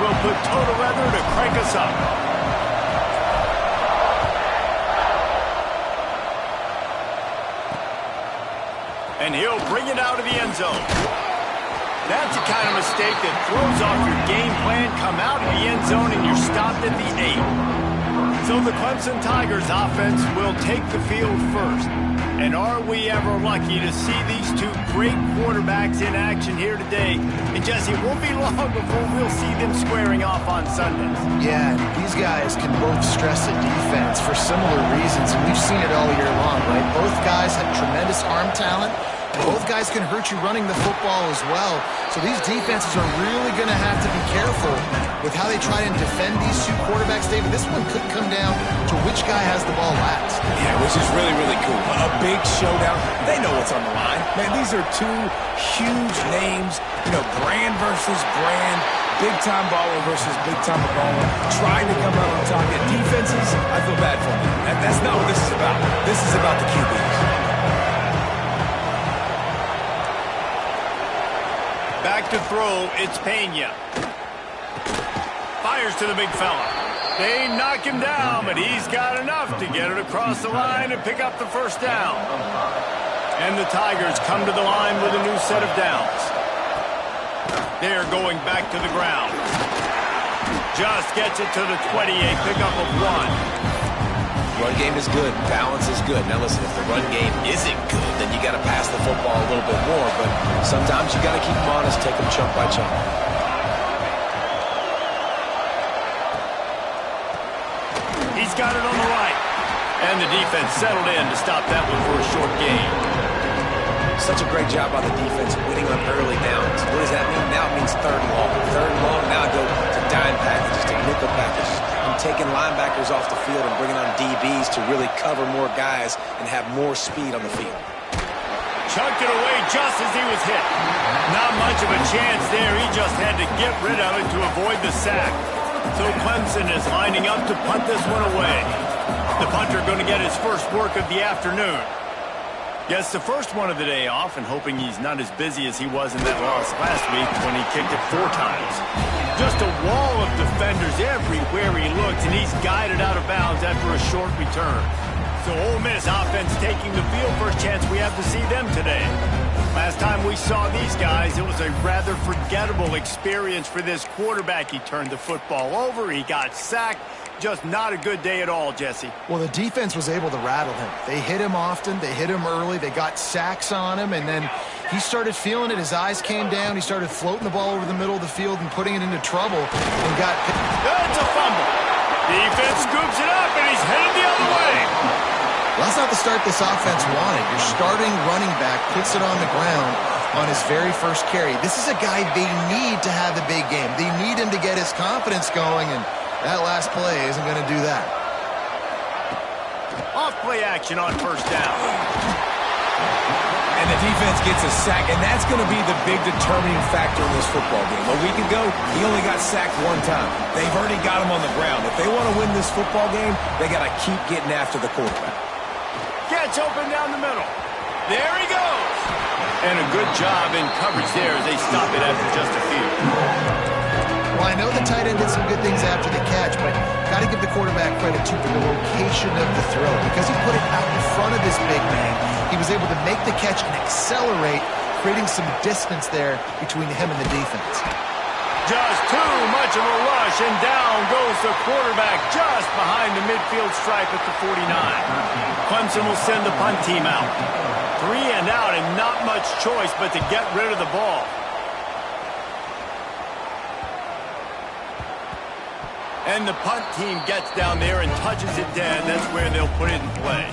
will put total weather to crank us up. And he'll bring it out of the end zone. That's the kind of mistake that throws off your game plan. Come out of the end zone and you're stopped at the 8. So the Clemson Tigers offense will take the field first. And are we ever lucky to see these two great quarterbacks in action here today? And Jesse, it won't be long before we'll see them squaring off on Sundays. Yeah, these guys can both stress a defense for similar reasons, and we've seen it all year long, right? Both guys have tremendous arm talent. Both guys can hurt you running the football as well. So these defenses are really going to have to be careful with how they try and defend these two quarterbacks, David. This one could come down to which guy has the ball last. Yeah, which is really, really cool. A big showdown. They know what's on the line. Man, these are two huge names. You know, brand versus brand. Big-time baller versus big-time baller. Trying to come out on top. Yet defenses, I feel bad for them. That's not what this is about. This is about the QBs. Back to throw, it's Pena. Fires to the big fella. They knock him down, but he's got enough to get it across the line and pick up the first down. And the Tigers come to the line with a new set of downs. They're going back to the ground. Just gets it to the 28, pickup of 1. Run game is good. Balance is good. Now listen, if the run game isn't good, then you got to pass the football a little bit more. But sometimes you got to keep them honest, take them chunk by chunk. He's got it on the right. And the defense settled in to stop that one for a short gain. Such a great job by the defense winning on early downs. What does that mean? Now it means third and long. Third and long, now I go to dime packages, to nickel packages. I'm taking linebackers off the field and bringing on DBs to really cover more guys and have more speed on the field. Chucked it away just as he was hit. Not much of a chance there. He just had to get rid of it to avoid the sack. So Clemson is lining up to punt this one away. The punter going to get his first work of the afternoon. Gets the first one of the day off and hoping he's not as busy as he was in that loss last week when he kicked it 4 times. Just a wall of defenders everywhere he looks, and he's guided out of bounds after a short return. So Ole Miss offense taking the field. First chance we have to see them today. Last time we saw these guys, it was a rather forgettable experience for this quarterback. He turned the football over, he got sacked. Just not a good day at all, Jesse. Well, the defense was able to rattle him. They hit him often. They hit him early. They got sacks on him, and then he started feeling it. His eyes came down. He started floating the ball over the middle of the field and putting it into trouble and got... That's a fumble. Defense scoops it up, and he's headed the other way. Well, that's not the start this offense wanted. Your starting running back puts it on the ground on his very first carry. This is a guy they need to have the big game. They need him to get his confidence going, and that last play isn't going to do that. Off play action on first down. And the defense gets a sack, and that's going to be the big determining factor in this football game. A week ago, he only got sacked 1 time. They've already got him on the ground. If they want to win this football game, they got to keep getting after the quarterback. Gets open down the middle. There he goes. And a good job in coverage there as they stop it after just a few. Well, I know the tight end did some good things after the catch, but got to give the quarterback credit, too, for the location of the throw. Because he put it out in front of this big man, he was able to make the catch and accelerate, creating some distance there between him and the defense. Just too much of a rush, and down goes the quarterback just behind the midfield stripe at the 49. Clemson will send the punt team out. 3 and out, and not much choice but to get rid of the ball. And the punt team gets down there and touches it dead. That's where they'll put it in play.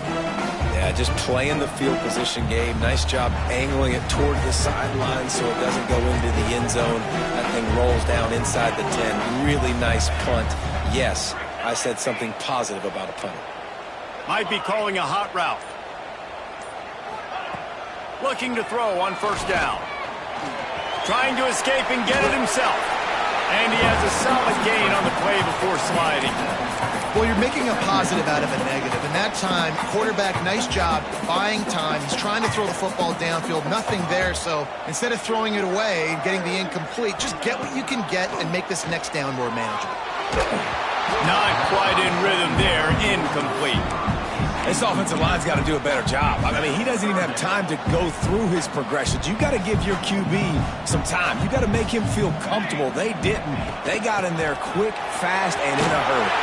Yeah, just playing the field position game. Nice job angling it toward the sideline so it doesn't go into the end zone. That thing rolls down inside the 10. Really nice punt. Yes, I said something positive about a punt. Might be calling a hot route. Looking to throw on first down. Trying to escape and get it himself. And he has a a solid gain on the play before sliding. Well, you're making a positive out of a negative. In that time, quarterback, nice job buying time. He's trying to throw the football downfield. Nothing there, so instead of throwing it away and getting the incomplete, just get what you can get and make this next down more manageable. Not quite in rhythm there. Incomplete. This offensive line's got to do a better job. I mean, he doesn't even have time to go through his progressions. You got to give your QB some time. You got to make him feel comfortable. They didn't. They got in there quick, fast, and in a hurry.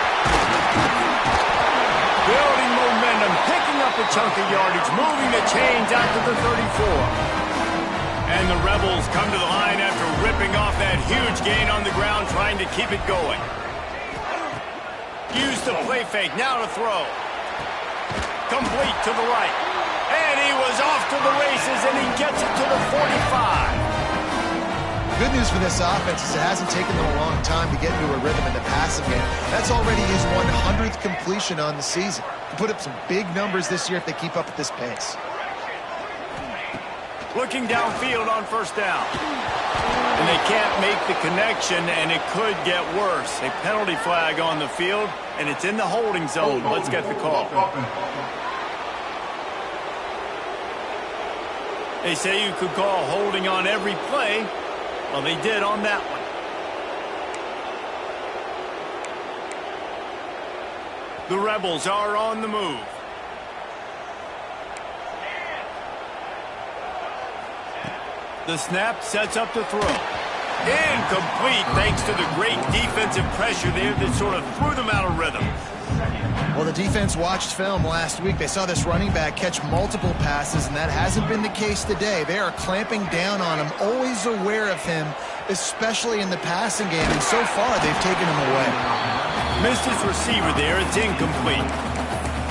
Building momentum, picking up a chunk of yardage, moving the chains out to the 34. And the Rebels come to the line after ripping off that huge gain on the ground, trying to keep it going. Use the play fake, now to throw. Complete to the right. And he was off to the races, and he gets it to the 45. Good news for this offense is it hasn't taken them a long time to get into a rhythm in the passing game. That's already his 100th completion on the season. He'll put up some big numbers this year if they keep up at this pace. Looking downfield on first down. And they can't make the connection, and it could get worse. A penalty flag on the field, and it's in the holding zone. Let's get the call. They say you could call holding on every play. Well, they did on that one. The Rebels are on the move. The snap sets up the throw. Incomplete thanks to the great defensive pressure there that sort of threw them out of rhythm. Well, the defense watched film last week. They saw this running back catch multiple passes, and that hasn't been the case today. They are clamping down on him, always aware of him, especially in the passing game, and so far they've taken him away. Missed his receiver there. It's incomplete.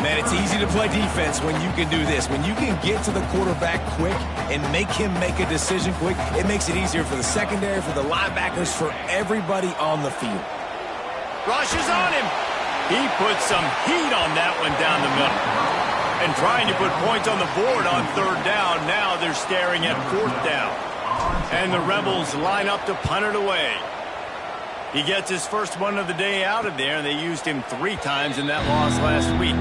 Man, it's easy to play defense when you can do this. When you can get to the quarterback quick and make him make a decision quick, it makes it easier for the secondary, for the linebackers, for everybody on the field. Rushes on him. He put some heat on that one down the middle. And trying to put points on the board on third down. Now they're staring at fourth down. And the Rebels line up to punt it away. He gets his first one of the day out of there, and they used him 3 times in that loss last week.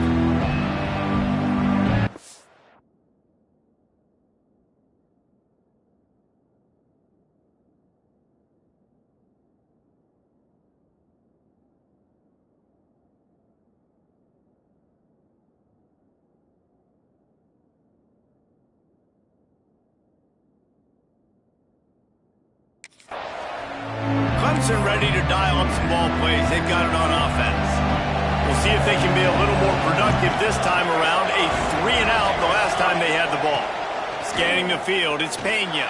Clemson ready to dial up some ball plays. They've got it on offense. We'll see if they can be a little more productive this time around. A 3-and-out the last time they had the ball. Scanning the field, it's Pena.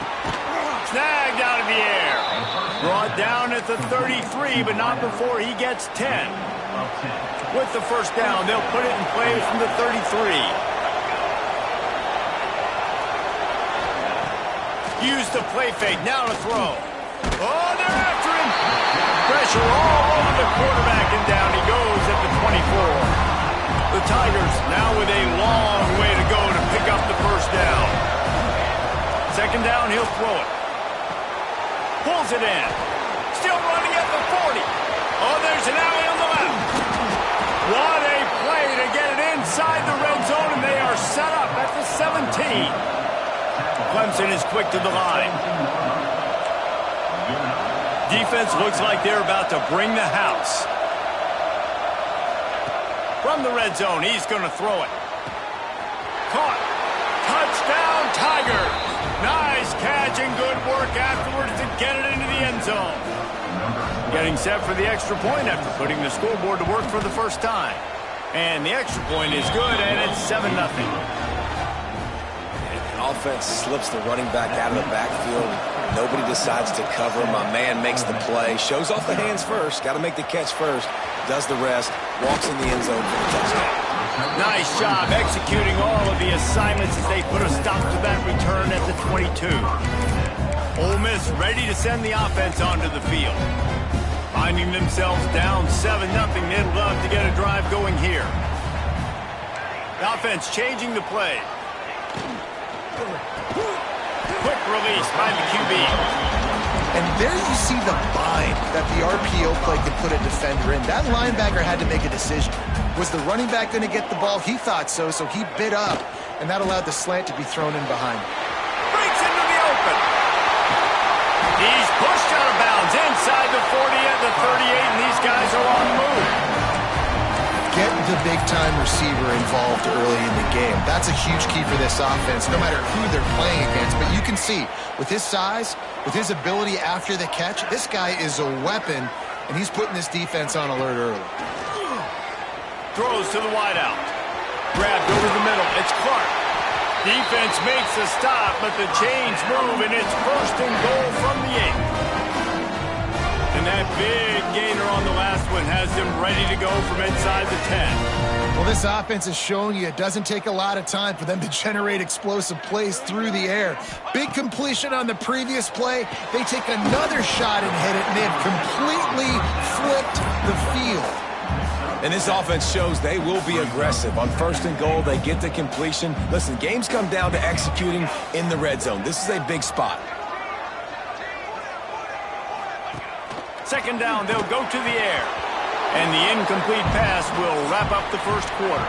Snagged out of the air. Brought down at the 33, but not before he gets 10. With the first down, they'll put it in play from the 33. Use the play fake, now to throw. Oh, they're after him. Pressure all over the quarterback, and down he goes at the 24. The Tigers now with a long way to go to pick up the first down. Second down, he'll throw it. Pulls it in. Still running at the 40. Oh, there's an alley on the left. What a play to get it inside the red zone, and they are set up at the 17. Clemson is quick to the line. Defense looks like they're about to bring the house. From the red zone, he's going to throw it. Caught. Touchdown, Tigers. Nice catch and good work afterwards to get it into the end zone. Getting set for the extra point after putting the scoreboard to work for the first time. And the extra point is good, and it's 7-0. Offense slips the running back out of the backfield. Nobody decides to cover him. My man makes the play. Shows off the hands first. Got to make the catch first. Does the rest. Walks in the end zone for the touchdown. Nice job executing all of the assignments as they put a stop to that return at the 22. Ole Miss ready to send the offense onto the field. Finding themselves down 7-0. They'd love to get a drive going here. The offense changing the play. Quick release by the QB. And there you see the bind that the RPO play can put a defender in. That linebacker had to make a decision. Was the running back going to get the ball? He thought so, so he bit up, and that allowed the slant to be thrown in behind. Breaks into the open. He's pushed out of bounds inside the 40 at the 38, and these guys are on the move. Get the big-time receiver involved early in the game. That's a huge key for this offense, no matter who they're playing against. But you can see, with his size, with his ability after the catch, this guy is a weapon, and he's putting this defense on alert early. Throws to the wideout. Grabbed over the middle. It's Clark. Defense makes a stop, but the chains move, and it's first and goal from the 8. And that big gainer on the last one has them ready to go from inside the 10. Well, this offense is showing you it doesn't take a lot of time for them to generate explosive plays through the air. Big completion on the previous play. They take another shot and hit it, and they have completely flipped the field. And this offense shows they will be aggressive. On first and goal, they get the completion. Listen, games come down to executing in the red zone. This is a big spot. Second down, they'll go to the air. And the incomplete pass will wrap up the first quarter.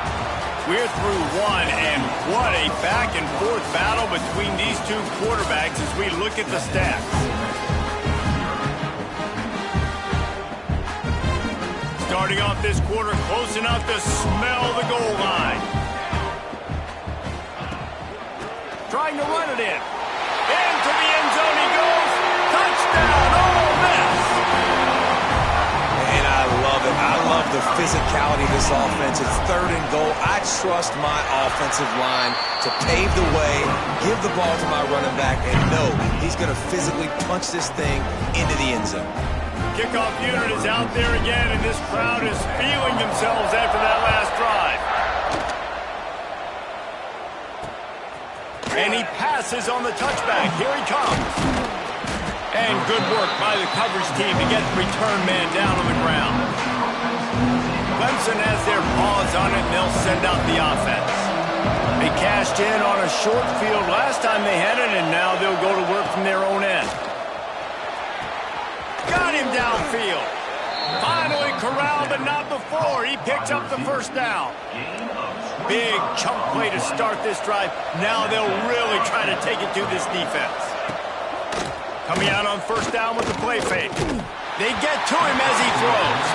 We're through one, and what a back-and-forth battle between these two quarterbacks as we look at the stats. Starting off this quarter close enough to smell the goal line. Trying to run it in. Into the end zone he goes. Touchdown, Ole Miss. And I love it. I love the physicality of this offense. It's third and goal. I trust my offensive line to pave the way, give the ball to my running back, and know he's going to physically punch this thing into the end zone. Kickoff unit is out there again, and this crowd is feeling themselves after that last drive. And he passes on the touchback. Here he comes. And good work by the coverage team to get the return man down on the ground. Clemson has their paws on it, and they'll send out the offense. They cashed in on a short field last time they had it, and now they'll go to work from their own end. Got him downfield. Finally corralled, but not before. He picks up the first down. Big chunk play to start this drive. Now they'll really try to take it to this defense. Coming out on first down with the play fake. They get to him as he throws.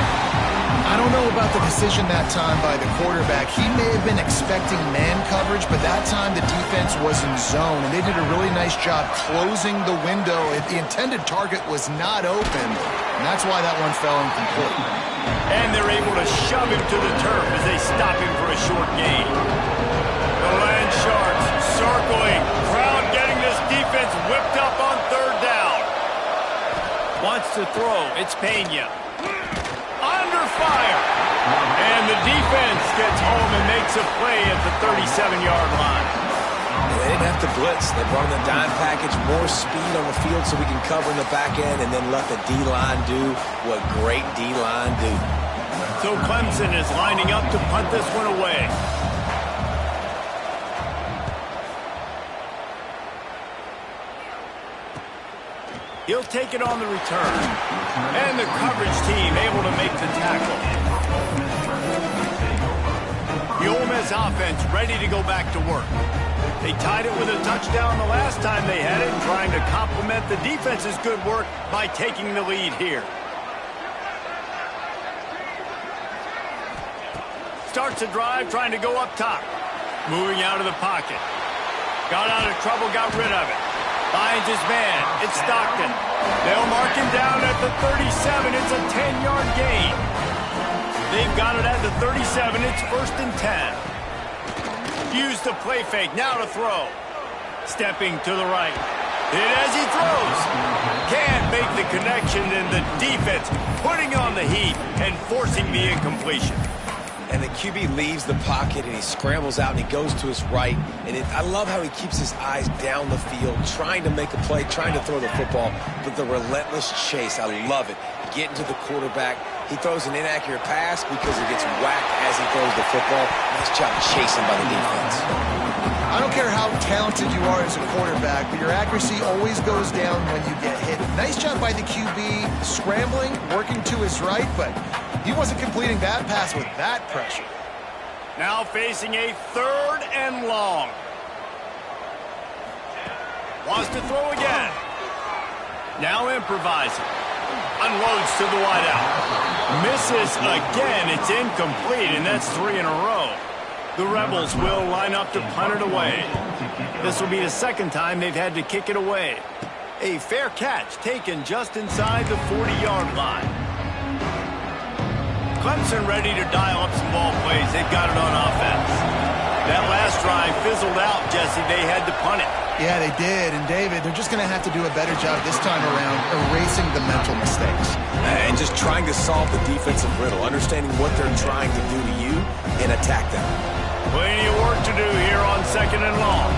I don't know about the decision that time by the quarterback. He may have been expecting man coverage, but that time the defense was in zone, and they did a really nice job closing the window. The intended target was not open, and that's why that one fell incomplete. And they're able to shove him to the turf as they stop him for a short gain. The Land Sharks circling. Crowd getting this defense whipped up on third down. Wants to throw. It's Pena. Under fire. And the defense gets home and makes a play at the 37-yard line. They didn't have to blitz. They brought in the dime package, more speed on the field so we can cover in the back end, and then let the D-line do what great D-line do. So Clemson is lining up to punt this one away. He'll take it on the return. And the coverage team able to make the tackle. The Ole Miss offense ready to go back to work. They tied it with a touchdown the last time they had it, trying to complement the defense's good work by taking the lead here. Starts a drive trying to go up top. Moving out of the pocket. Got out of trouble, got rid of it. Finds his man. It's Stockton. They'll mark him down at the 37. It's a 10-yard gain. They've got it at the 37. It's first and 10. Use the play fake. Now to throw. Stepping to the right. Hit as he throws. Can't make the connection, and the defense putting on the heat and forcing the incompletion. And the QB leaves the pocket, and he scrambles out, and he goes to his right. And I love how he keeps his eyes down the field, trying to make a play, trying to throw the football, but the relentless chase, I love it. Getting to the quarterback, He throws an inaccurate pass because he gets whacked as he throws the football. Nice job chasing by the defense. I don't care how talented you are as a quarterback, but your accuracy always goes down when you get hit. Nice job by the QB, scrambling, working to his right, but he wasn't completing that pass with that pressure. Now facing a 3rd and long. Wants to throw again. Now improvising. Unloads to the wideout. Misses again. It's incomplete, and that's 3 in a row. The Rebels will line up to punt it away. This will be the 2nd time they've had to kick it away. A fair catch taken just inside the 40-yard line. Clemson ready to dial up some ball plays. They've got it on offense. That last drive fizzled out, Jesse. They had to punt it. Yeah, they did. And, David, they're just going to have to do a better job this time around erasing the mental mistakes. And just trying to solve the defensive riddle, understanding what they're trying to do to you and attack them. Plenty of work to do here on 2nd and long.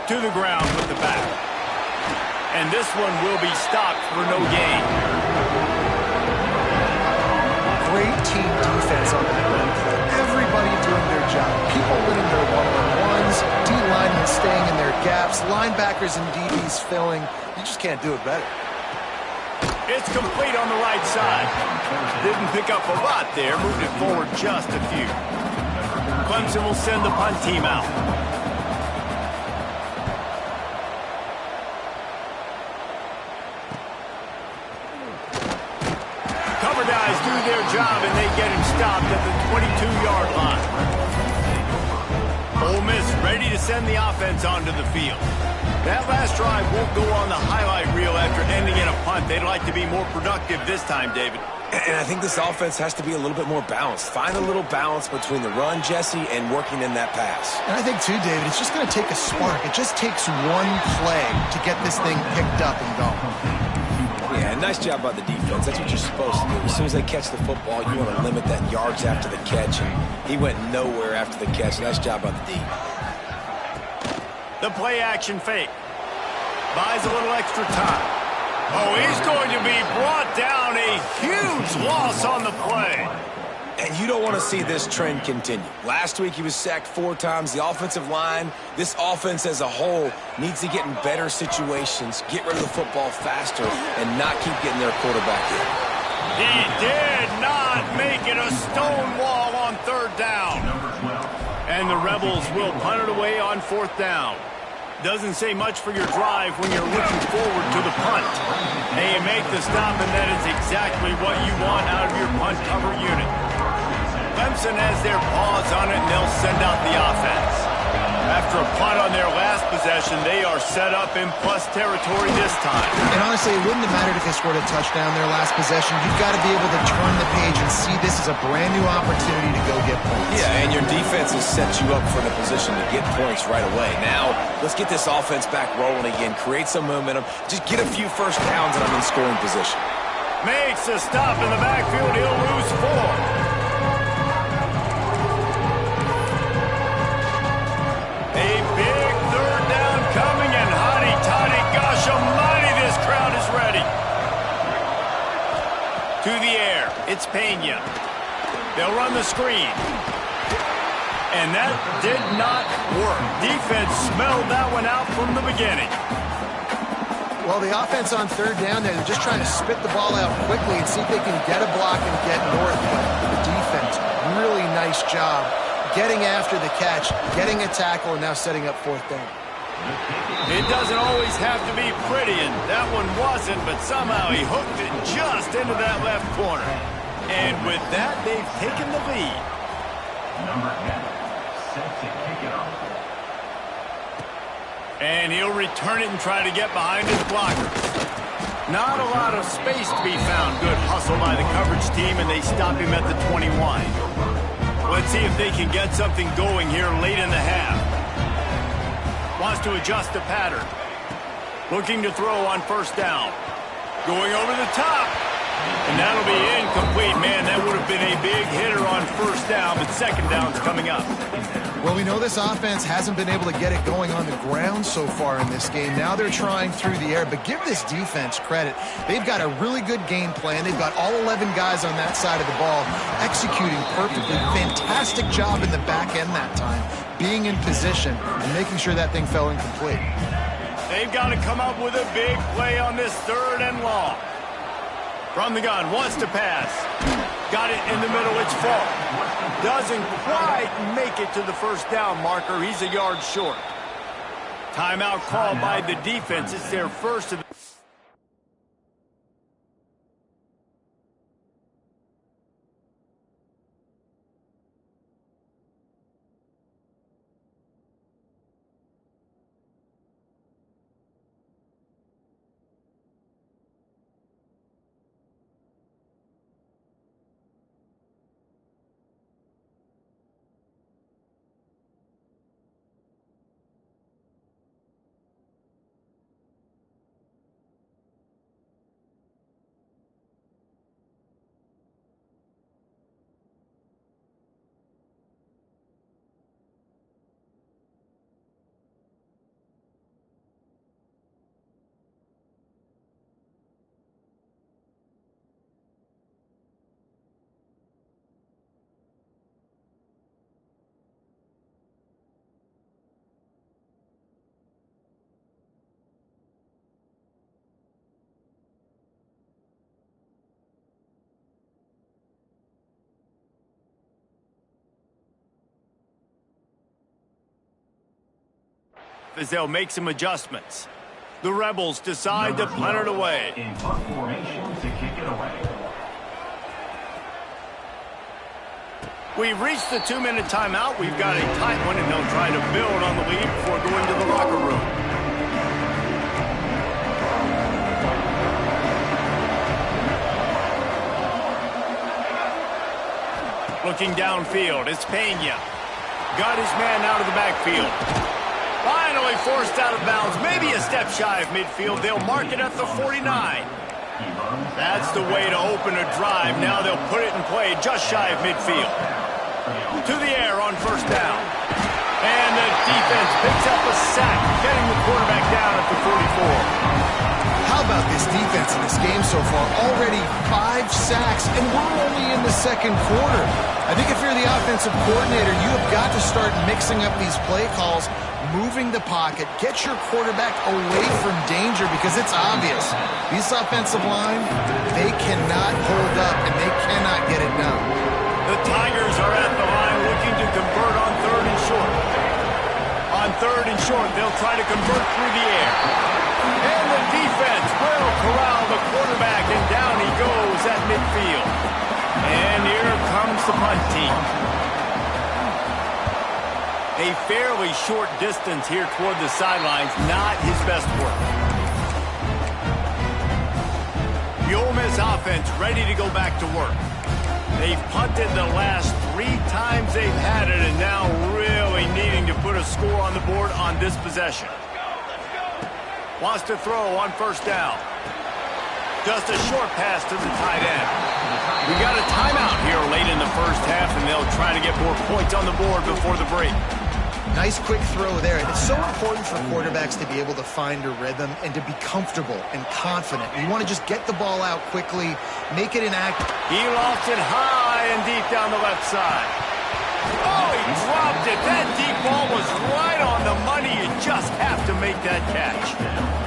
To the ground with the back. And this one will be stopped for no gain. Great team defense on that run play. Everybody doing their job. People winning their one-on-ones, D-linemen staying in their gaps, linebackers and DBs filling. You just can't do it better. It's complete on the right side. Didn't pick up a lot there, moved it forward just a few. Clemson will send the punt team out. Cover guys do their job, and they get him stopped at the 22-yard line. Ole Miss ready to send the offense onto the field. That last drive won't go on the highlight reel after ending in a punt. They'd like to be more productive this time, David. And I think this offense has to be a little bit more balanced. Find a little balance between the run, Jesse, and working in that pass. And I think, too, David, it's just going to take a spark. It just takes one play to get this thing picked up and going. Yeah, nice job by the defense. That's what you're supposed to do. As soon as they catch the football, you want to limit that yards after the catch. And he went nowhere after the catch. Nice job by the D. The play-action fake. Buys a little extra time. Oh, he's going to be brought down. A huge loss on the play. And you don't want to see this trend continue. Last week he was sacked 4 times. The offensive line, this offense as a whole, needs to get in better situations, get rid of the football faster, and not keep getting their quarterback hit. He did not make it a stone wall on 3rd down. And the Rebels will punt it away on 4th down. Doesn't say much for your drive when you're looking forward to the punt. And you make the stop, and that is exactly what you want out of your punt cover unit. Clemson has their paws on it, and they'll send out the offense. After a punt on their last possession, they are set up in plus territory this time. And honestly, it wouldn't have mattered if they scored a touchdown their last possession. You've got to be able to turn the page and see this as a brand new opportunity to go get points. Yeah, and your defense has set you up for the position to get points right away. Now, let's get this offense back rolling again, create some momentum, just get a few first downs, and I'm in scoring position. Makes a stop in the backfield. He'll lose 4. To the air. It's Pena. They'll run the screen. And that did not work. Defense smelled that one out from the beginning. Well, the offense on 3rd down there, they're just trying to spit the ball out quickly and see if they can get a block and get north. But the defense, really nice job getting after the catch, getting a tackle, and now setting up 4th down. It doesn't always have to be pretty, and that one wasn't, but somehow he hooked it just into that left corner. And with that, they've taken the lead. Number 10, set to kick it off. And he'll return it and try to get behind his blocker. Not a lot of space to be found. Good hustle by the coverage team, and they stop him at the 21. Let's see if they can get something going here late in the half. Wants to adjust the pattern. Looking to throw on 1st down. Going over the top. And that'll be incomplete, man. That would have been a big hitter on first down, but second down's coming up. Well, we know this offense hasn't been able to get it going on the ground so far in this game. Now they're trying through the air, but give this defense credit. They've got a really good game plan. They've got all 11 guys on that side of the ball executing perfectly. Fantastic job in the back end that time, being in position and making sure that thing fell incomplete. They've got to come up with a big play on this third and long. From the gun, wants to pass. Got it in the middle, it's Fall. Doesn't quite make it to the first down marker. He's a yard short. Timeout called by the defense. It's their first of the... as they'll make some adjustments. The Rebels decide to punt it away. In punt formation to kick it away. We've reached the 2-minute timeout. We've got a tight one, and they'll try to build on the lead before going to the locker room. Looking downfield, it's Pena. Got his man out of the backfield. Finally forced out of bounds, maybe a step shy of midfield. They'll mark it at the 49. That's the way to open a drive. Now they'll put it in play just shy of midfield. To the air on first down. And the defense picks up a sack, getting the quarterback down at the 44. How about this defense in this game so far? Already 5 sacks, and we're only in the second quarter. I think if you're the offensive coordinator, you have got to start mixing up these play calls, moving the pocket, get your quarterback away from danger, because it's obvious. This offensive line, they cannot hold up, and they cannot get it done. The Tigers are at the line looking to convert on third and short. On third and short, they'll try to convert through the air. And the defense will corral the quarterback, and down he goes at midfield. And here comes the punt team. A fairly short distance here toward the sidelines, not his best work. The Ole Miss offense ready to go back to work. They've punted the last 3 times they've had it, and now really needing to put a score on the board on this possession. Wants to throw on first down. Just a short pass to the tight end. We got a timeout here late in the first half, and they'll try to get more points on the board before the break. Nice quick throw there, and it's so important for quarterbacks to be able to find a rhythm and to be comfortable and confident. You want to just get the ball out quickly, make it an act. He lost it high and deep down the left side. Oh, he dropped it. That deep ball was right on the money. You just have to make that catch.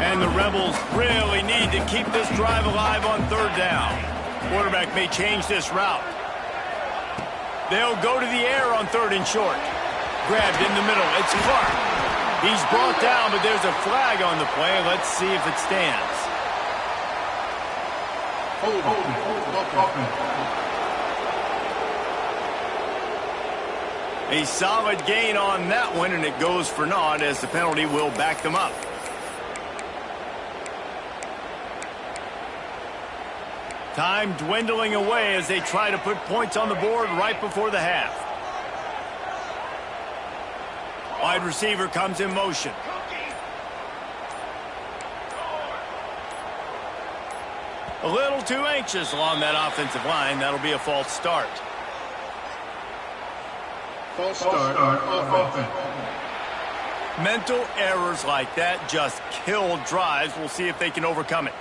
And the Rebels really need to keep this drive alive on third down. Quarterback may change this route. They'll go to the air on third and short. Grabbed in the middle. It's Clark. He's brought down, but there's a flag on the play. Let's see if it stands. A solid gain on that one, and it goes for naught as the penalty will back them up. Time dwindling away as they try to put points on the board right before the half. Wide receiver comes in motion. A little too anxious along that offensive line. That'll be a false start. False start offense. Mental errors like that just kill drives. We'll see if they can overcome it.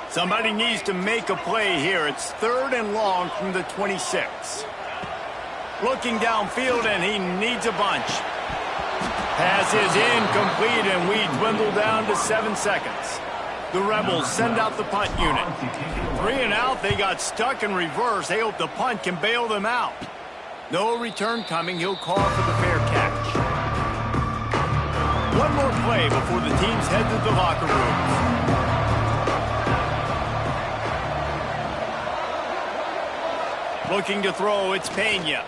Somebody needs to make a play here. It's 3rd and long from the 26. Looking downfield, and he needs a bunch. Pass is incomplete, and we dwindle down to 7 seconds. The Rebels send out the punt unit. 3 and out, they got stuck in reverse. They hope the punt can bail them out. No return coming. He'll call for the fair catch. One more play before the teams head to the locker rooms. Looking to throw, it's Pena.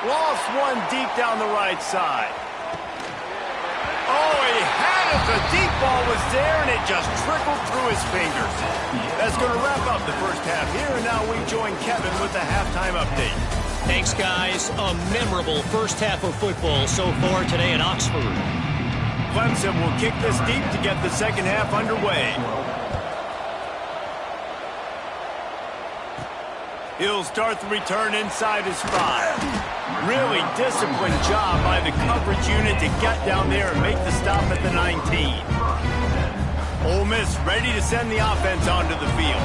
Lost one deep down the right side. Oh, he had it. The deep ball was there, and it just trickled through his fingers. That's going to wrap up the first half here, and now we join Kevin with the halftime update. Thanks, guys. A memorable first half of football so far today in Oxford. Clemson will kick this deep to get the second half underway. He'll start the return inside his 5. Really disciplined job by the coverage unit to get down there and make the stop at the 19. Ole Miss ready to send the offense onto the field.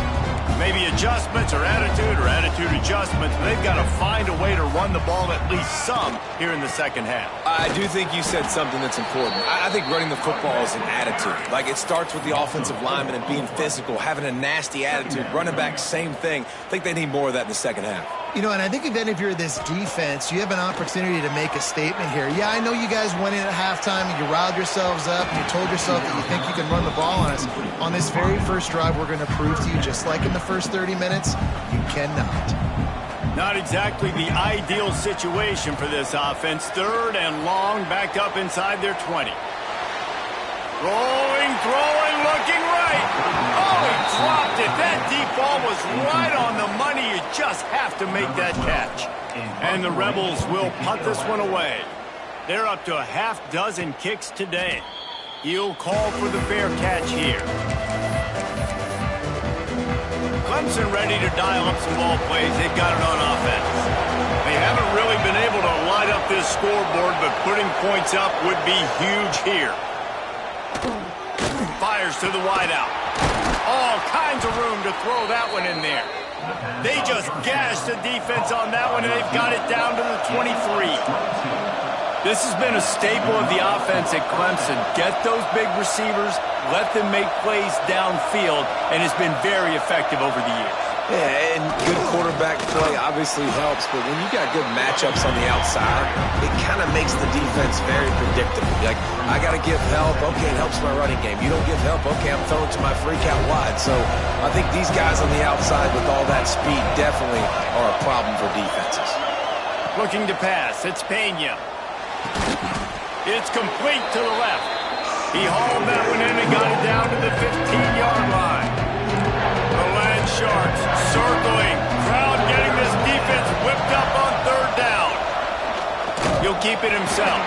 Maybe adjustments or attitude adjustments, but they've got to find a way to run the ball at least some here in the second half. I do think you said something that's important. I think running the football is an attitude. Like, it starts with the offensive lineman and being physical, having a nasty attitude. Running back, same thing. I think they need more of that in the second half. You know, and I think even if you're this defense, you have an opportunity to make a statement here. Yeah, I know you guys went in at halftime and you riled yourselves up and you told yourself that you think you can run the ball on us. On this very first drive, we're going to prove to you, just like in the first 30 minutes, you cannot. Not exactly the ideal situation for this offense. 3rd and long, back up inside their 20. Rolling, throwing, looking right. Oh, he dropped it. That deep ball was right on the money. You just have to make that catch. And the Rebels will punt this one away. They're up to a half dozen kicks today. He'll call for the fair catch here. Clemson ready to dial up some ball plays. They've got it on offense. They haven't really been able to light up this scoreboard, but putting points up would be huge here. Fires to the wideout. All kinds of room to throw that one in there. They just gashed the defense on that one, and they've got it down to the 23. This has been a staple of the offense at Clemson. Get those big receivers, let them make plays downfield, and it's been very effective over the years. Yeah, and good quarterback play obviously helps, but when you got good matchups on the outside, it kind of makes the defense very predictable. Like, I got to give help. Okay, it helps my running game. You don't give help. Okay, I'm throwing to my freak out wide. So I think these guys on the outside with all that speed definitely are a problem for defenses. Looking to pass. It's Pena. It's complete to the left. He hauled that one in and got it down to the 15-yard line. The Land Sharks circling. Crowd getting this defense whipped up on 3rd down. He'll keep it himself.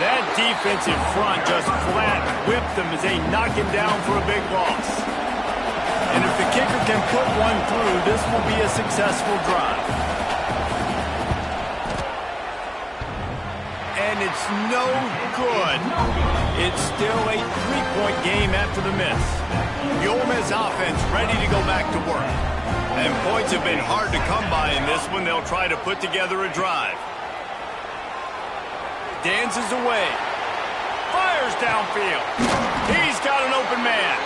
That defensive front just flat whipped them as they knock him down for a big loss. And if the kicker can put one through, this will be a successful drive. And it's no good. It's still a 3-point game after the miss. The Ole Miss offense ready to go back to work. And points have been hard to come by in this one. They'll try to put together a drive. Dances away. Fires downfield. He's got an open man.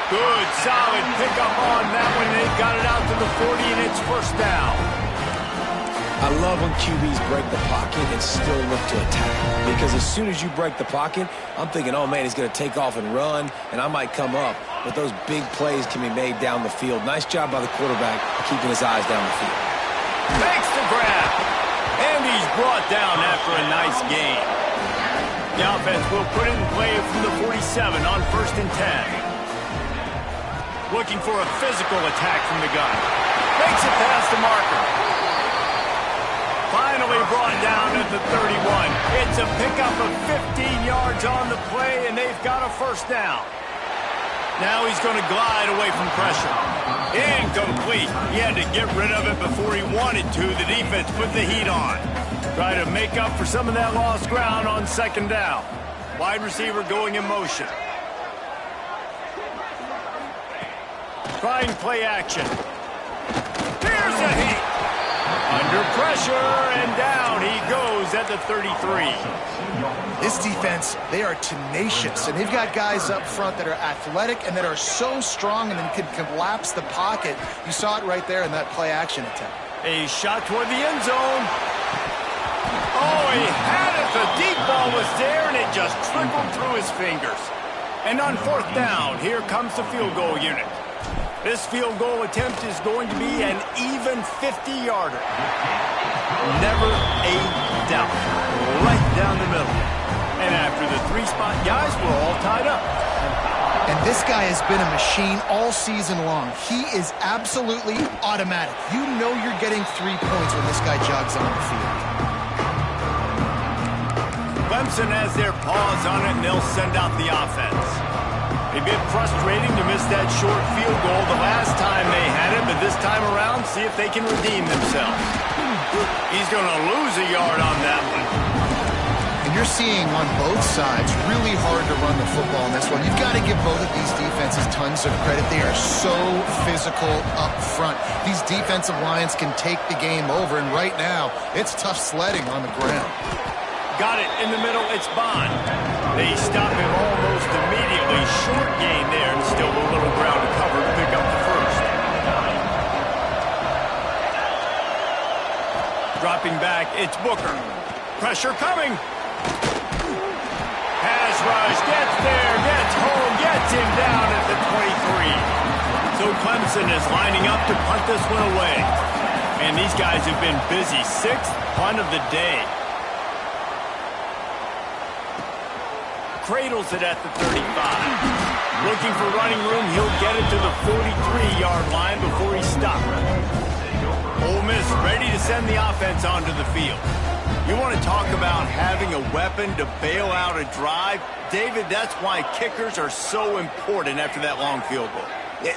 Good, solid pickup on that one. They've got it out to the 40, and it's 1st down. I love when QBs break the pocket and still look to attack. Because as soon as you break the pocket, I'm thinking, oh, man, he's going to take off and run, and I might come up. But those big plays can be made down the field. Nice job by the quarterback keeping his eyes down the field. Makes the grab. And he's brought down after a nice gain. The offense will put it in play from the 47 on 1st and 10. Looking for a physical attack from the gun. Makes it past the marker. Finally brought down at the 31. It's a pickup of 15 yards on the play, and they've got a 1st down. Now he's going to glide away from pressure. Incomplete. He had to get rid of it before he wanted to. The defense put the heat on. Try to make up for some of that lost ground on second down. Wide receiver going in motion. Trying play action. Here's a hit. Under pressure, and down he goes at the 33. This defense, they are tenacious, and they've got guys up front that are athletic and that are so strong and then can collapse the pocket. You saw it right there in that play-action attempt. A shot toward the end zone. Oh, he had it. The deep ball was there, and it just trickled through his fingers. And on fourth down, here comes the field goal unit. This field goal attempt is going to be an even 50-yarder. Never a doubt. Right down the middle. And after the three-spot guys, we're all tied up. And this guy has been a machine all season long. He is absolutely automatic. You know you're getting 3 points when this guy jogs on the field. Clemson has their paws on it, and they'll send out the offense. A bit frustrating to miss that short field goal the last time they had it, but this time around, see if they can redeem themselves. He's going to lose a yard on that one. And you're seeing on both sides really hard to run the football in this one. You've got to give both of these defenses tons of credit. They are so physical up front. These defensive lines can take the game over, and right now, it's tough sledding on the ground. Got it in the middle, it's Bond. They stop him almost immediately. Short gain there, and still a little ground to cover to pick up the first. Dropping back, it's Booker. Pressure coming. Pass rush, gets there, gets home, gets him down at the 23. So Clemson is lining up to punt this one away. And these guys have been busy. 6th punt of the day. Cradles it at the 35. Looking for running room, he'll get it to the 43-yard line before he stopped. Ole Miss ready to send the offense onto the field. You want to talk about having a weapon to bail out a drive? David, that's why kickers are so important after that long field goal.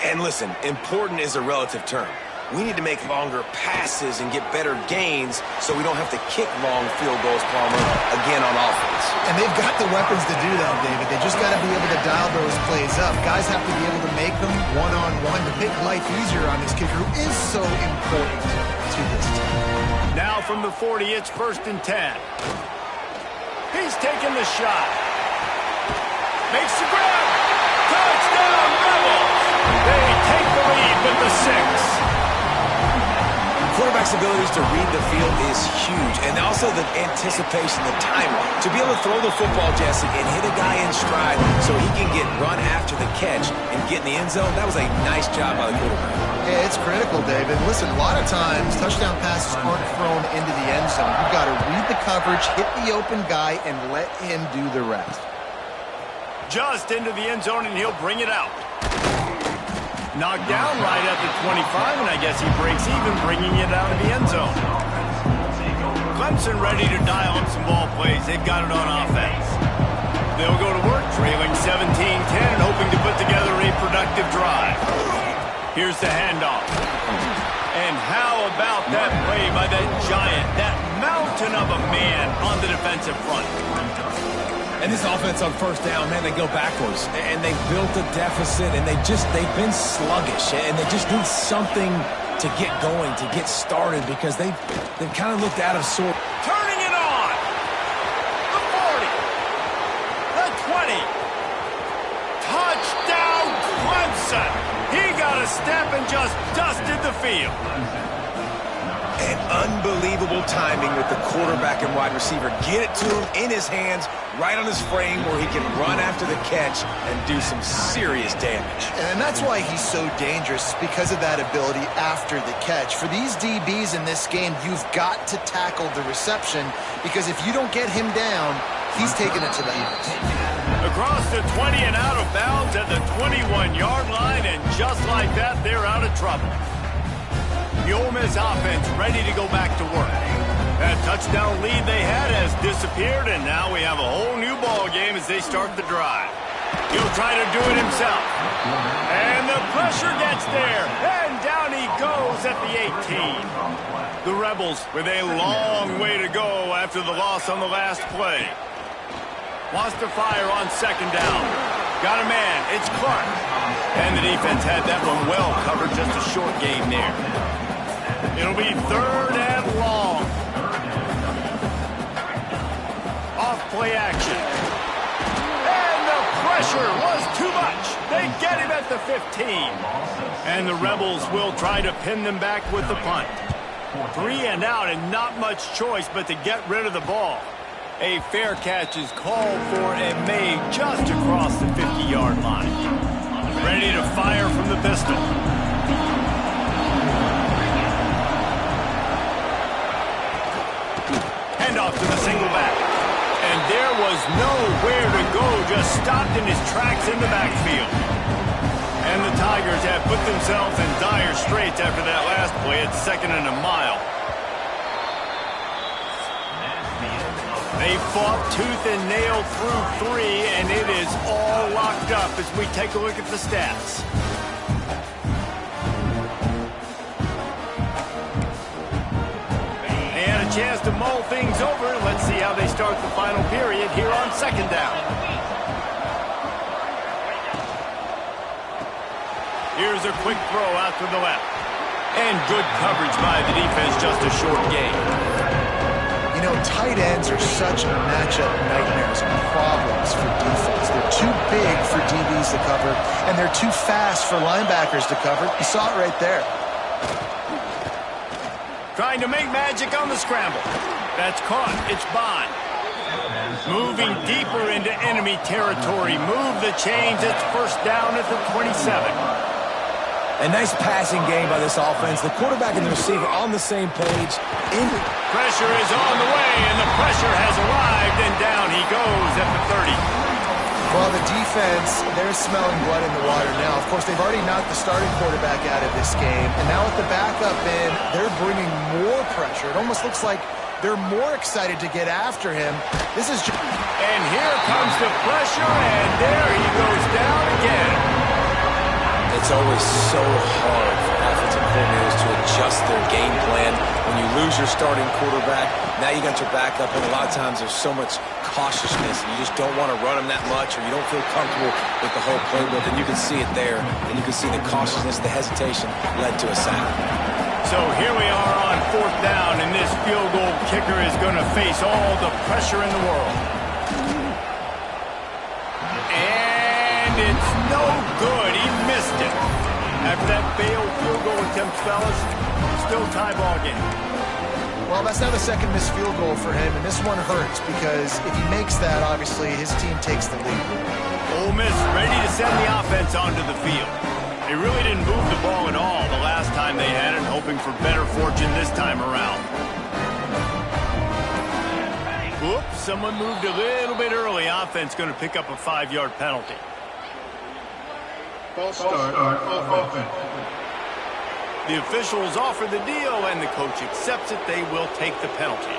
And listen, important is a relative term. We need to make longer passes and get better gains so we don't have to kick long field goals, Palmer, again on offense. And they've got the weapons to do that, David. They just got to be able to dial those plays up. Guys have to be able to make them one-on-one to make life easier on this kicker, who is so important to this team. Now from the 40, it's 1st and 10. He's taking the shot. Makes the grab. Touchdown, Rebels! They take the lead with the 6. Quarterback's abilities to read the field is huge, and also the anticipation, the timing. To be able to throw the football, Jesse, and hit a guy in stride so he can get run after the catch and get in the end zone, that was a nice job by the quarterback. Yeah, it's critical, David. Listen, a lot of times, touchdown passes aren't thrown into the end zone. You've got to read the coverage, hit the open guy, and let him do the rest. Just into the end zone, and he'll bring it out. Knocked down right at the 25, and I guess he breaks even, bringing it out of the end zone. Clemson ready to dial up some ball plays. They've got it on offense. They'll go to work, trailing 17-10, and hoping to put together a productive drive. Here's the handoff. And how about that play by that giant, that mountain of a man on the defensive front? And this offense on 1st down, man, they go backwards. And they built a deficit, and they've been sluggish. And they just need something to get going, to get started, because they've kind of looked out of sorts. Turning it on! The 40! The 20! Touchdown, Clemson! He got a step and just dusted the field. And unbelievable timing with the quarterback and wide receiver. Get it to him in his hands, right on his frame, where he can run after the catch and do some serious damage. And that's why he's so dangerous, because of that ability after the catch. For these DBs in this game, you've got to tackle the reception, because if you don't get him down, he's taking it to the house. Across the 20 and out of bounds at the 21-yard line, and just like that, they're out of trouble. The Ole Miss offense ready to go back to work. That touchdown lead they had has disappeared, and now we have a whole new ball game as they start the drive. He'll try to do it himself. And the pressure gets there. And down he goes at the 18. The Rebels with a long way to go after the loss on the last play. Wants to fire on second down. Got a man. It's Clark. And the defense had that one well covered. Just a short gain there. It'll be third and long. Off play action. And the pressure was too much. They get him at the 15. And the Rebels will try to pin them back with the punt. 3 and out and not much choice but to get rid of the ball. A fair catch is called for and made just across the 50-yard line. Ready to fire from the pistol. Hand off to the single back. And there was nowhere to go, just stopped in his tracks in the backfield. And the Tigers have put themselves in dire straits after that last play at 2nd and a mile. They fought tooth and nail through 3, and it is all locked up as we take a look at the stats. They had a chance to mull things over. Let's see how they start the final period here on second down. Here's a quick throw out to the left. And good coverage by the defense, just a short gain. You know, tight ends are such matchup nightmares and problems for defense. They're too big for DBs to cover, and they're too fast for linebackers to cover. You saw it right there. Trying to make magic on the scramble. That's caught. It's Bond. Moving deeper into enemy territory. Move the chains. It's first down at the 27. A nice passing game by this offense. The quarterback and the receiver on the same page. Pressure is on the way, and the pressure has arrived, and down he goes at the 30. Well, the defense, they're smelling blood in the water now. Of course, they've already knocked the starting quarterback out of this game, and now with the backup in, they're bringing more pressure. It almost looks like they're more excited to get after him. This is just... And here comes the pressure, and there he goes down again. It's always so hard for offensive coordinators to adjust their game plan. When you lose your starting quarterback, now you got your backup, and a lot of times there's so much cautiousness, and you just don't want to run them that much, or you don't feel comfortable with the whole playbook, and you can see it there, and you can see the cautiousness, the hesitation led to a sack. So here we are on fourth down, and this field goal kicker is going to face all the pressure in the world. And it's no good. He missed it. After that failed field goal attempt, fellas, still tie ball game. Well, that's now the second missed field goal for him, and this one hurts because if he makes that, obviously, his team takes the lead. Ole Miss ready to send the offense onto the field. They really didn't move the ball at all the last time they had it, hoping for better fortune this time around. Whoops, someone moved a little bit early. Offense going to pick up a 5-yard penalty. False start on offense. The officials offer the deal, and the coach accepts it. They will take the penalty.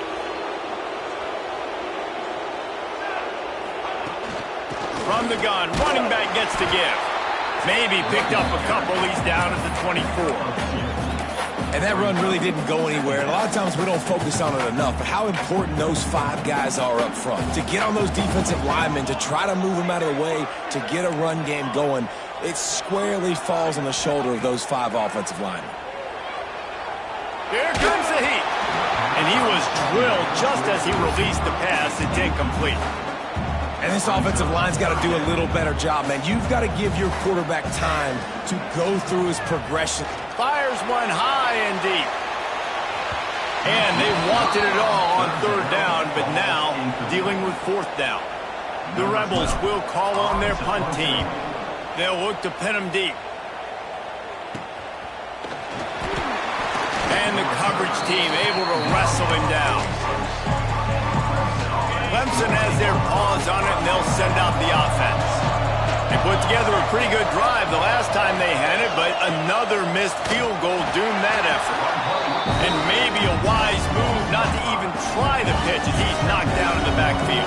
From the gun, running back gets to give. Maybe picked up a couple. He's down at the 24. And that run really didn't go anywhere. And a lot of times we don't focus on it enough, but how important those 5 guys are up front. To get on those defensive linemen, to try to move them out of the way, to get a run game going, it squarely falls on the shoulder of those 5 offensive linemen. Here comes the heat. And he was drilled just as he released the pass. It's incomplete. And this offensive line's got to do a little better job, man. You've got to give your quarterback time to go through his progression. Fires one high and deep. And they wanted it all on third down, but now dealing with fourth down. The Rebels will call on their punt team. They'll look to pin him deep. And the coverage team able to wrestle him down. Clemson has their paws on it, and they'll send out the offense. They put together a pretty good drive the last time they had it, but another missed field goal doomed that effort. And maybe a wise move not to even try the pitch as he's knocked down in the backfield.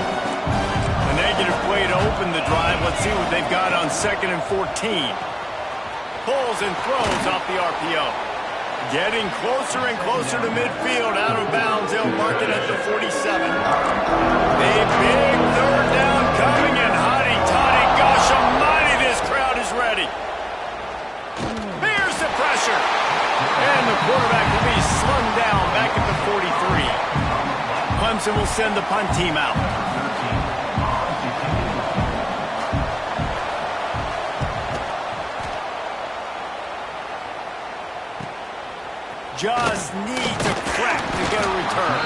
And they targeted play to open the drive. Let's see what they've got on 2nd and 14. Pulls and throws off the RPO. Getting closer and closer to midfield. Out of bounds. They'll mark it at the 47. A big 3rd down coming in. Hotty toddy. Gosh almighty, this crowd is ready. Here's the pressure. And the quarterback will be slung down back at the 43. Clemson will send the punt team out. Just need to crack to get a return.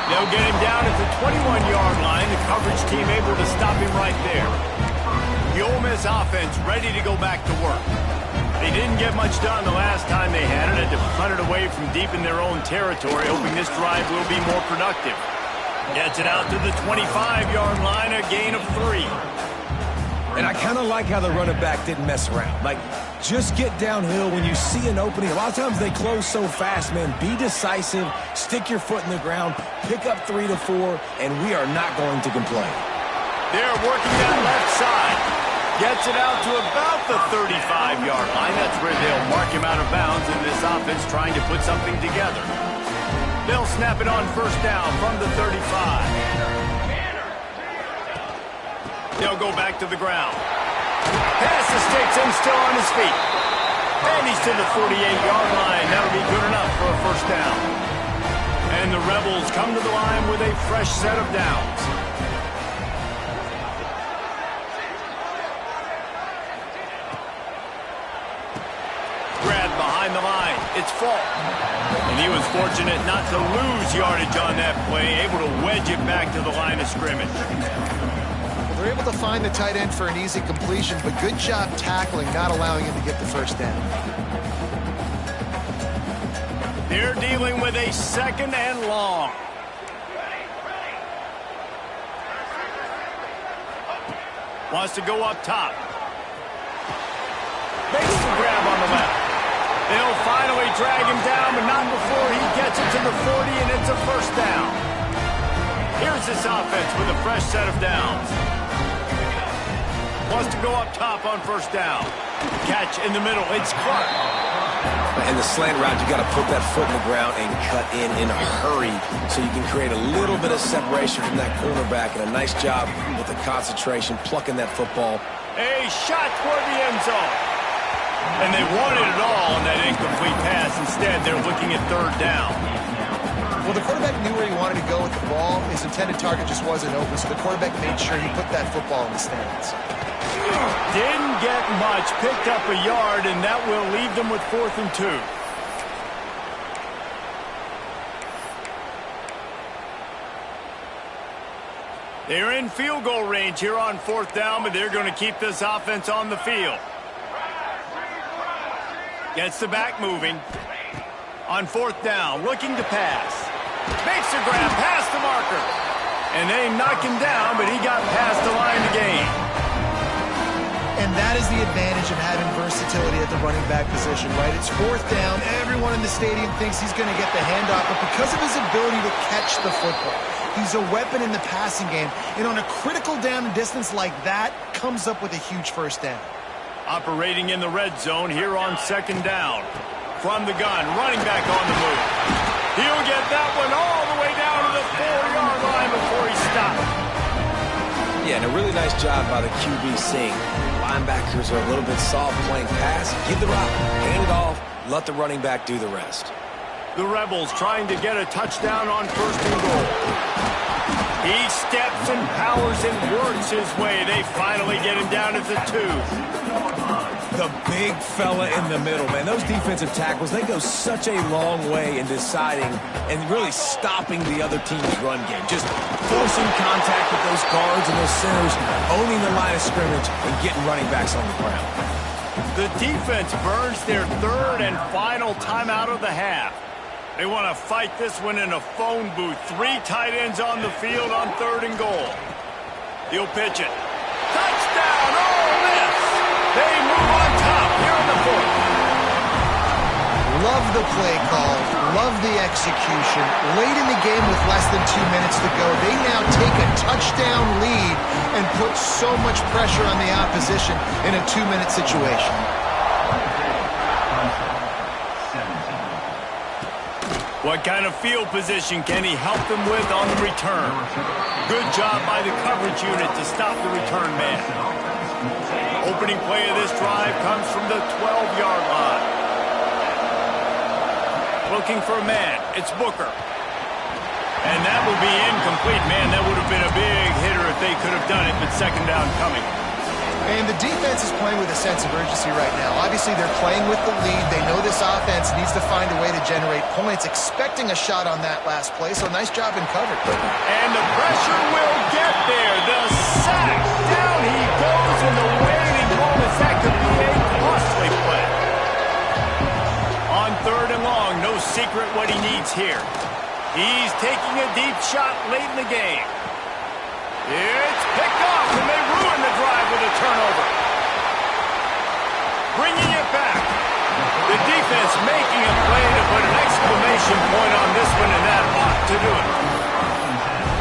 They'll get him down at the 21-yard line. The coverage team able to stop him right there. The Ole Miss offense ready to go back to work. They didn't get much done the last time they had it. Had to punt it away from deep in their own territory, hoping this drive will be more productive. Gets it out to the 25-yard line, a gain of 3. And I kind of like how the running back didn't mess around. Like, just get downhill when you see an opening. A lot of times they close so fast, man. Be decisive, stick your foot in the ground, pick up 3 to 4, and we are not going to complain. They're working that left side. Gets it out to about the 35-yard line. That's where they'll mark him out of bounds in this offense trying to put something together. They'll snap it on 1st down from the 35. They'll go back to the ground. Pass the sticks and still on his feet. And he's to the 48-yard line. That'll be good enough for a 1st down. And the Rebels come to the line with a fresh set of downs. Grabbed behind the line. It's Falk. And he was fortunate not to lose yardage on that play, able to wedge it back to the line of scrimmage. They're able to find the tight end for an easy completion, but good job tackling, not allowing him to get the 1st down. They're dealing with a 2nd and long. Wants to go up top. Makes the grab on the left. They'll finally drag him down, but not before he gets it to the 40, and it's a 1st down. Here's this offense with a fresh set of downs. Wants to go up top on 1st down. Catch in the middle. It's Clark. In the slant route, you got to put that foot in the ground and cut in a hurry so you can create a little bit of separation from that cornerback, and a nice job with the concentration, plucking that football. A shot toward the end zone. And they wanted it all on that incomplete pass. Instead, they're looking at 3rd down. Well, the quarterback knew where he wanted to go with the ball. His intended target just wasn't open, so the quarterback made sure he put that football in the stands. Didn't get much. Picked up a yard, and that will leave them with 4th and 2. They're in field goal range here on 4th down, but they're going to keep this offense on the field. Gets the back moving. On 4th down, looking to pass. Makes the grab past the marker. And they knock him down, but he got past the line to gain. And that is the advantage of having versatility at the running back position, right? It's 4th down. Everyone in the stadium thinks he's going to get the handoff, but because of his ability to catch the football, he's a weapon in the passing game. And on a critical down and distance like that, comes up with a huge 1st down. Operating in the red zone here on 2nd down. From the gun, running back on the move. He'll get that one all the way down to the 4-yard line before he stops. Yeah, and a really nice job by the QB seeing. Linebackers are a little bit soft playing pass. Give the rock, hand it off, let the running back do the rest. The Rebels trying to get a touchdown on 1st and goal. He steps and powers and works his way. They finally get him down at the 2. The big fella in the middle, man. Those defensive tackles, they go such a long way in deciding and really stopping the other team's run game. Just forcing contact with those guards and those centers, owning the line of scrimmage, and getting running backs on the ground. The defense burns their 3rd and final timeout of the half. They want to fight this one in a phone booth. 3 tight ends on the field on 3rd and goal. He'll pitch it. Touchdown, Ole Miss! They move on top here in the 4th. Love the play call. Love the execution. Late in the game with less than 2 minutes to go, they now take a touchdown lead and put so much pressure on the opposition in a 2-minute situation. What kind of field position can he help them with on the return? Good job by the coverage unit to stop the return man. Opening play of this drive comes from the 12-yard line. Looking for a man. It's Booker. And that will be incomplete. Man, that would have been a big hitter if they could have done it, but second down coming. And the defense is playing with a sense of urgency right now. Obviously, they're playing with the lead. They know this offense needs to find a way to generate points, expecting a shot on that last play, so nice job in coverage. And the pressure will get there. The sack. Down he goes in the waiting moments. That could be a costly play. On 3rd and long, no secret what he needs here. He's taking a deep shot late in the game. It's picked off, and they ruin the drive with a turnover. Bringing it back. The defense making a play to put an exclamation point on this one, and that ought to do it.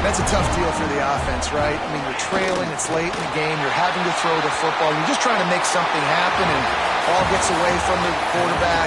That's a tough deal for the offense, right? I mean, you're trailing, it's late in the game, you're having to throw the football, you're just trying to make something happen, and ball gets away from the quarterback.